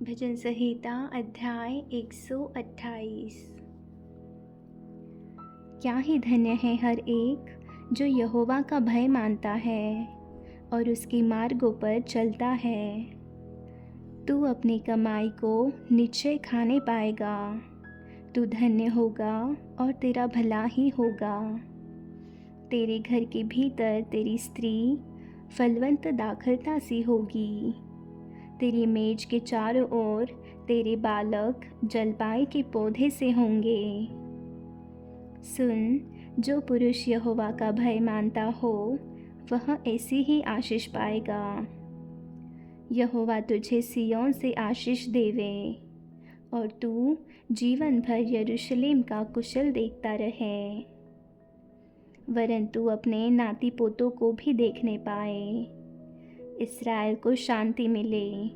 भजन संहिता अध्याय 128। क्या ही धन्य है हर एक जो यहोवा का भय मानता है और उसकी मार्गों पर चलता है। तू अपनी कमाई को निश्चय खाने पाएगा। तू धन्य होगा और तेरा भला ही होगा। तेरे घर के भीतर तेरी स्त्री फलवंत दाखलता सी होगी। तेरी मेज के चारों ओर तेरे बालक जलपाई के पौधे से होंगे। सुन, जो पुरुष यहोवा का भय मानता हो वह ऐसी ही आशीष पाएगा। यहोवा तुझे सिय्योन से आशीष देवे और तू जीवन भर यरूशलेम का कुशल देखता रहे। वरन तू अपने नाती पोतों को भी देखने पाए। इस्राएल को शांति मिले।